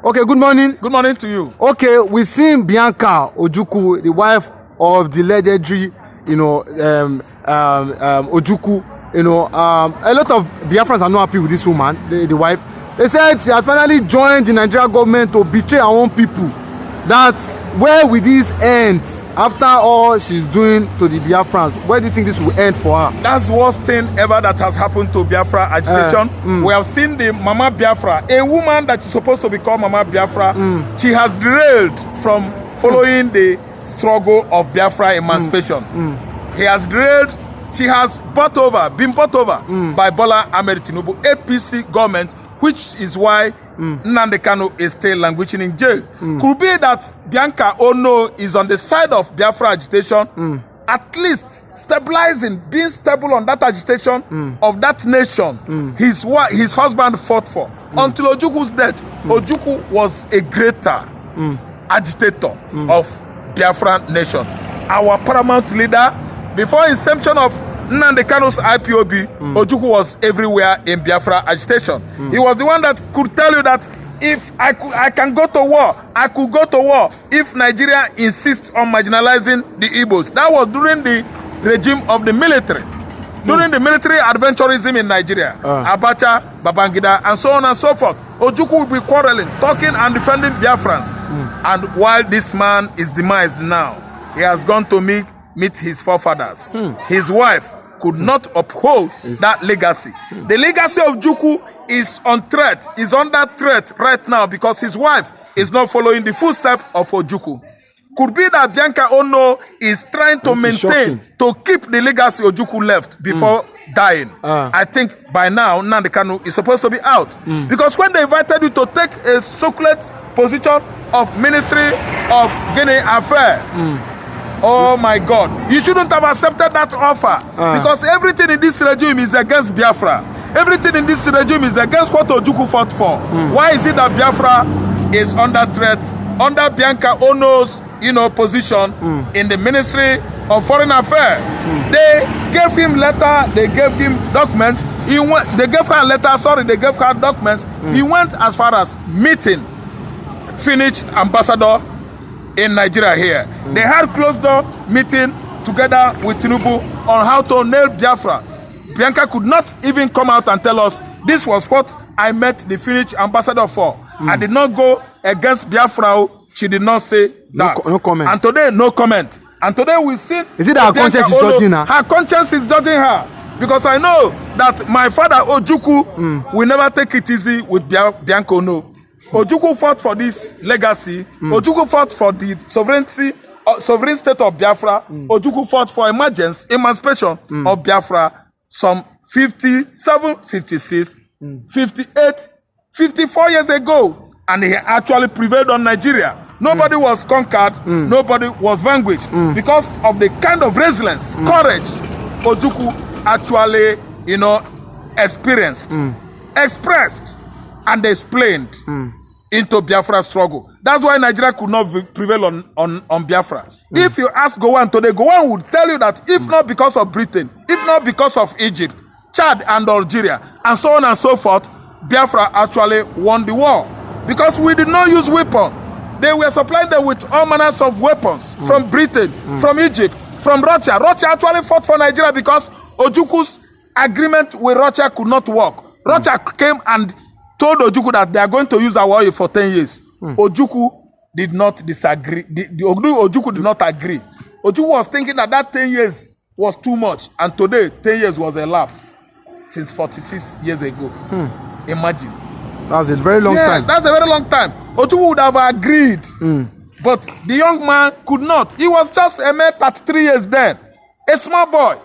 Okay, good morning. Good morning to you. Okay, we've seen Bianca Ojukwu, the wife of the legendary, Ojukwu. A lot of Biafrans are not happy with this woman, the wife. They said she has finally joined the Nigerian government to betray her own people. That where will this end? After all she's doing to the Biafrans, where do you think this will end for her? That's the worst thing ever that has happened to Biafra agitation. We have seen the Mama Biafra, a woman that is supposed to be called Mama Biafra. She has derailed from following the struggle of Biafra emancipation. He has derailed. She has been bought over by BOLA AHMED TINUBU APC government, which is why Nnamdi Kanu is still languishing in jail. Could be that Bianca Ono is on the side of Biafra agitation, at least stabilizing, being stable on that agitation of that nation his husband fought for. Until Ojukwu'S death, Ojukwu was a greater agitator of Biafra nation. Our paramount leader, before inception of Nnamdi Kanu's IPOB, Ojukwu was everywhere in Biafra agitation. He was the one that could tell you that if I can go to war, I could go to war if Nigeria insists on marginalizing the Igbos. That was during the regime of the military. During the military adventurism in Nigeria, Abacha, Babangida, and so on and so forth. Ojukwu will be quarreling, talking and defending Biafrans. And while this man is demised now, he has gone to meet his forefathers. His wife could not uphold that legacy. The legacy of Ojukwu is on threat, is under threat right now because his wife is not following the footsteps of Ojukwu. Could be that Bianca Ono is trying to maintain, to keep the legacy Ojukwu left before dying. I think by now, Nnamdi Kanu is supposed to be out. Because when they invited you to take a succulent position of Ministry of Guinea Affairs, oh my God, you shouldn't have accepted that offer because everything in this regime is against Biafra. Everything in this regime is against what Ojukwu fought for. Why is it that Biafra is under threat, under Bianca Ono's position in the Ministry of Foreign Affairs? They gave him letter, they gave him documents. They gave her a letter, they gave her documents. He went as far as meeting Finnish ambassador in Nigeria here. They had closed door meeting together with TINUBU on how to nail Biafra. Bianca could not even come out and tell us, this was what I met the Finnish ambassador for. I did not go against Biafra. She did not say that. No comment. And today, no comment. And today we see... Is it that her conscience is judging her? Her conscience is judging her. Because I know that my father, Ojukwu, will never take it easy with Bianca Ono. Ojukwu fought for this legacy. Ojukwu fought for the sovereign state of Biafra. Ojukwu fought for emancipation of Biafra some 57, 56, 58, 54 years ago. And he actually prevailed on Nigeria. Nobody was conquered. Nobody was vanquished. Because of the kind of resilience, courage Ojukwu actually, experienced, expressed, and explained into Biafra struggle. That's why Nigeria could not prevail on Biafra. If you ask Gowon today, Gowon would tell you that if not because of Britain, if not because of Egypt, Chad and Algeria, and so on and so forth, Biafra actually won the war. Because we did not use weapons. They were supplying them with all manners of weapons from Britain, from Egypt, from Russia. Russia actually fought for Nigeria because Ojukwu'S agreement with Russia could not work. Russia came and told Ojukwu that they are going to use our oil for 10 years. Ojukwu did not disagree. Ojukwu did not agree. Ojukwu was thinking that 10 years was too much. And today, 10 years was elapsed since 46 years ago. Imagine. That's a very long time. That's a very long time. Ojukwu would have agreed. But the young man could not. He was just a mere 33 years then. A small boy.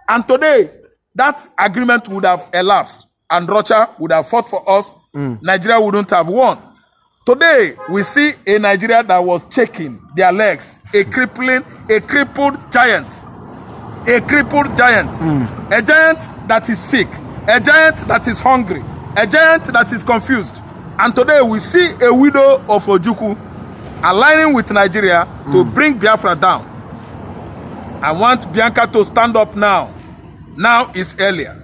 And today, that agreement would have elapsed. And Russia would have fought for us. Nigeria wouldn't have won. Today, we see a Nigeria that was shaking their legs. A crippled giant. A crippled giant. A giant that is sick. A giant that is hungry. A giant that is confused. And today, we see a widow of Ojukwu aligning with Nigeria to bring Biafra down. I want Bianca to stand up now. Now is earlier.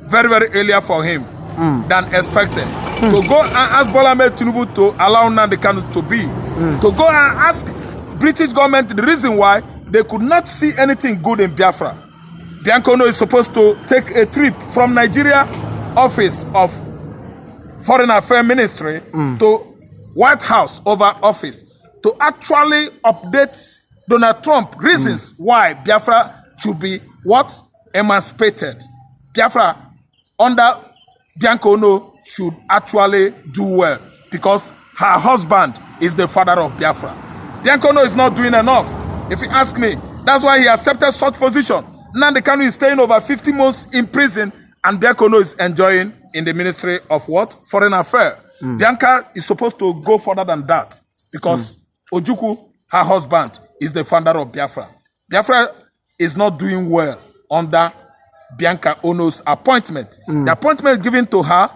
Very, very earlier for him. than expected. To go and ask Bola Ahmed Tinubu to allow Nnamdi Kanu to be. To go and ask British government the reason why they could not see anything good in Biafra. Bianca is supposed to take a trip from Nigeria office of Foreign Affairs Ministry to White House Oval Office to actually update Donald Trump reasons why Biafra should be what? Emancipated. Biafra under Bianca should actually do well because her husband is the father of Biafra. Bianca is not doing enough. If you ask me, that's why he accepted such position. Nnamdi Kanu is staying over 50 months in prison and Bianca is enjoying in the Ministry of what? Foreign Affairs. Bianca is supposed to go further than that because Ojukwu, her husband, is the founder of Biafra. Biafra is not doing well under Bianca Ono's appointment. The appointment given to her,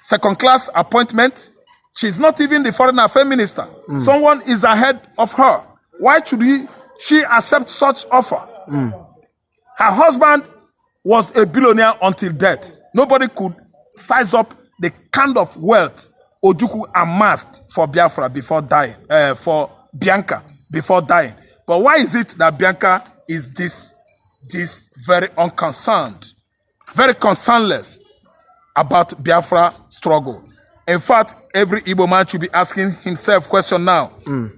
second-class appointment, she's not even the Foreign Affairs Minister. Someone is ahead of her. Why should she accept such offer? Her husband was a billionaire until death. Nobody could size up the kind of wealth Ojukwu amassed for Biafra before dying, for Bianca before dying. But why is it that Bianca is this very unconcerned, very concernless about Biafra struggle? In fact, every Igbo man should be asking himself question now.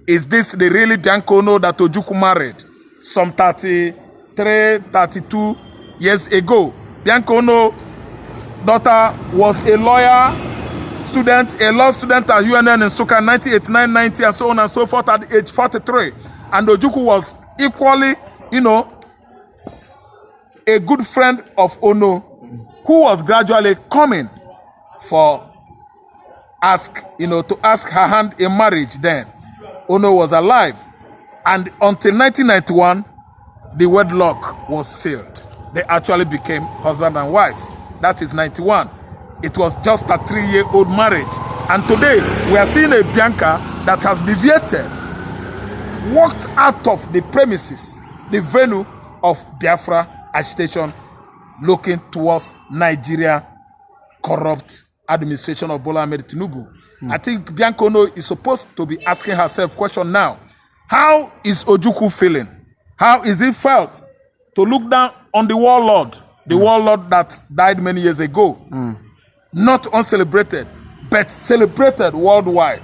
Is this the really Bianca Ono that Ojukwu married some 33, 32 years ago? Bianca Ono's daughter was a lawyer student, a law student at UNN in Nsukka 1989, 90, and so on and so forth at age 43. And Ojukwu was equally, a good friend of Ono, who was gradually coming to ask her hand in marriage then. Ono was alive. And until 1991, the wedlock was sealed. They actually became husband and wife. That is 91. It was just a 3-year-old marriage. And today, we are seeing a Bianca that has deviated, walked out of the premises, the venue of Biafra agitation, looking towards Nigeria corrupt administration of Bola Ahmed Tinubu. I think Bianca Ono is supposed to be asking herself question now. How is Ojukwu feeling? How is it felt to look down on the warlord that died many years ago? Not uncelebrated, but celebrated worldwide.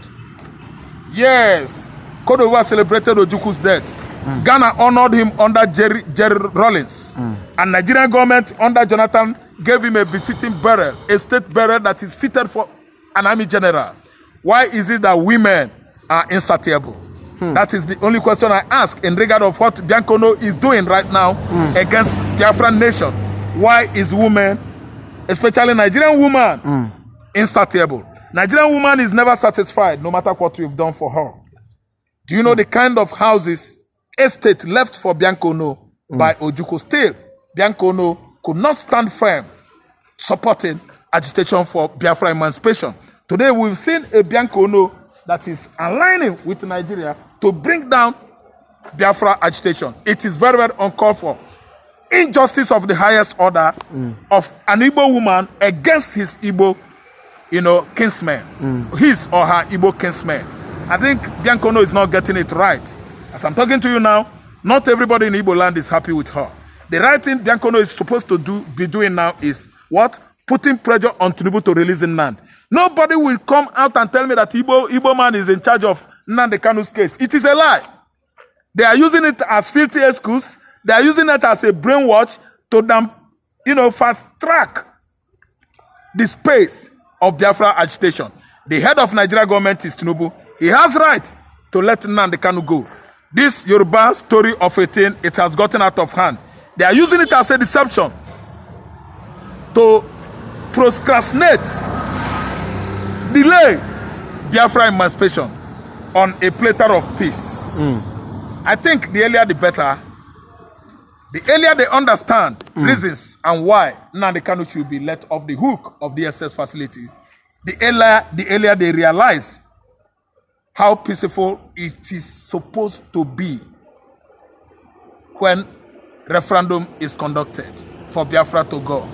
Yes, Cote d'Ivoire celebrated Ojukwu'S death. Ghana honored him under Jerry Rawlings. And Nigerian government under Jonathan gave him a befitting burial, a state burial that is fitted for an army general. Why is it that women are insatiable? That is the only question I ask in regard of what Bianca Ono is doing right now against Biafran nation. Why is women, especially Nigerian woman, insatiable? Nigerian woman is never satisfied no matter what we've done for her. Do you know the kind of houses, estate left for Bianca Ono by Ojukwu? Still, Bianca Ono could not stand firm supporting agitation for Biafra emancipation. Today, we've seen a Bianca Ono that is aligning with Nigeria to bring down Biafra agitation. It is very, very uncalled for. Injustice of the highest order of an Igbo woman against his Igbo, kinsman, his or her Igbo kinsman. I think Bianca Ono is not getting it right. As I'm talking to you now, not everybody in Igbo land is happy with her. The right thing Bianca Ono is supposed to be doing now is what? Putting pressure on Tinubu to release Nnamdi. Nobody will come out and tell me that Igbo man is in charge of Nnamdi Kanu's case. It is a lie. They are using it as filthy excuse. They are using it as a brainwash to fast track the space of Biafra agitation. The head of Nigeria government is Tinubu. He has right to let Nnamdi Kanu go. This Yoruba story of a thing, it has gotten out of hand. They are using it as a deception to procrastinate, delay Biafra emancipation on a platter of peace. I think the earlier the better. The earlier they understand reasons and why Nnamdi Kanu should be let off the hook of the SS facility, the earlier they realize how peaceful it is supposed to be when referendum is conducted for Biafra to go.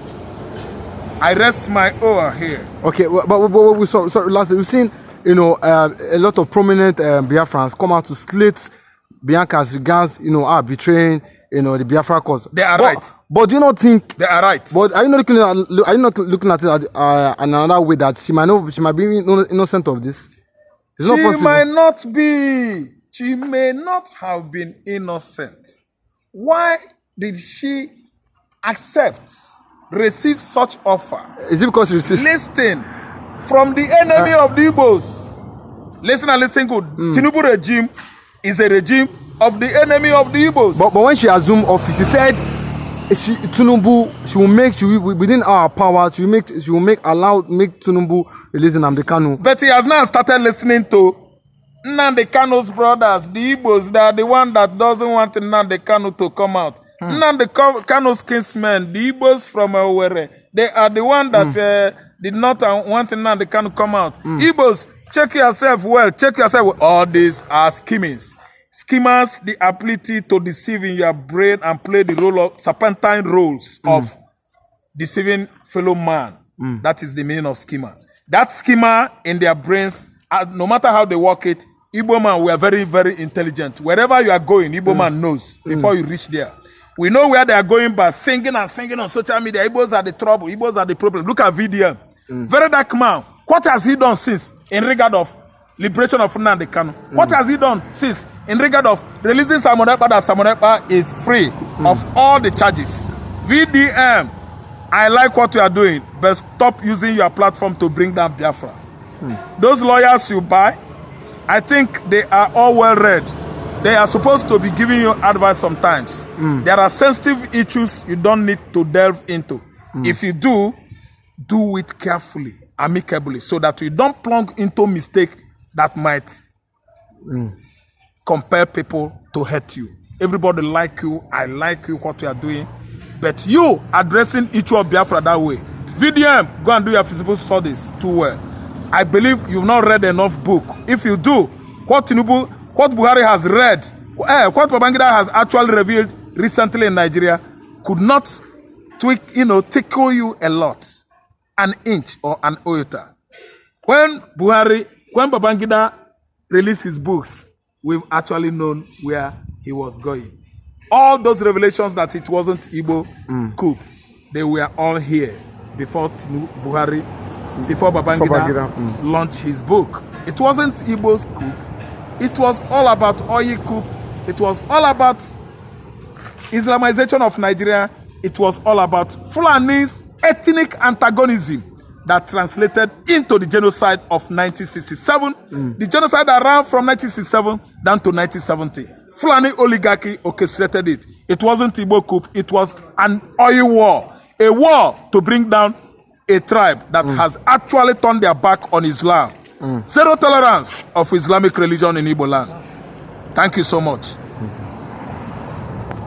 I rest my oar here. Okay, but we saw lastly, we've seen, you know, a lot of prominent Biafrans come out to slate Bianca as regards, you know, betraying, you know, the Biafra cause. They are right. But do you not think they are right? But are you not looking at it another way that she might be innocent of this? It's not possible. She might not be. She may not have been innocent. Why did she receive such offer? Is it because she received? Listen, from the enemy of the Igbos. Listen and listen good. TINUBU regime is a regime of the enemy of the Igbos. But when she assumed office, she said TINUBU, she will within our power, she will make TINUBU release Nnamdi Kanu. But he has now started listening to Nnamdi Kanu's brothers, the Igbos. They are the one that doesn't want Nnamdi Kanu to come out. Nnamdi Kanu's kinsmen, the Igbos from Owerri, they are the one that did not want Nnamdi Kanu to come out. Igbos, check yourself well. All these are schemings. Schemers, the ability to deceive in your brain and play the role of serpentine roles of deceiving fellow man. That is the meaning of schemer. That schemer in their brains, no matter how they work it, Igbo man, we are very, very intelligent. Wherever you are going, Igbo man knows before you reach there. We know where they are going by singing and singing on social media. Igbos are the trouble. Igbos are the problem. Look at VDM. Very dark man. What has he done since in regard of liberation of Nnamdi Kanu? What has he done since in regard of releasing Simon Ekpa, that Simon Ekpa is free of all the charges? VDM, I like what you are doing, but stop using your platform to bring down Biafra. Those lawyers you buy, I think they are all well read. They are supposed to be giving you advice sometimes. There are sensitive issues you don't need to delve into. If you do it carefully, amicably, so that you don't plunge into mistake that might compel people to hate you. Everybody like you, I like you, what you are doing. But you addressing each of Biafra that way. VDM, go and do your physical studies too well. I believe you've not read enough book. If you do, what Buhari has read, what Babangida has actually revealed recently in Nigeria could not tickle you a lot, an inch or an iota. When Babangida released his books, we've actually known where he was going. All those revelations that it wasn't Igbo coup, they were all here before Buhari, before Babangida launched his book. It wasn't Igbo's coup. It was all about oil coup. It was all about Islamization of Nigeria. It was all about Fulani's ethnic antagonism that translated into the genocide of 1967. The genocide that ran from 1967 down to 1970. Fulani oligarchy orchestrated it. It wasn't Igbo coup. It was an oil war. A war to bring down a tribe that has actually turned their back on Islam. Zero tolerance of Islamic religion in Igbo land. Thank you so much.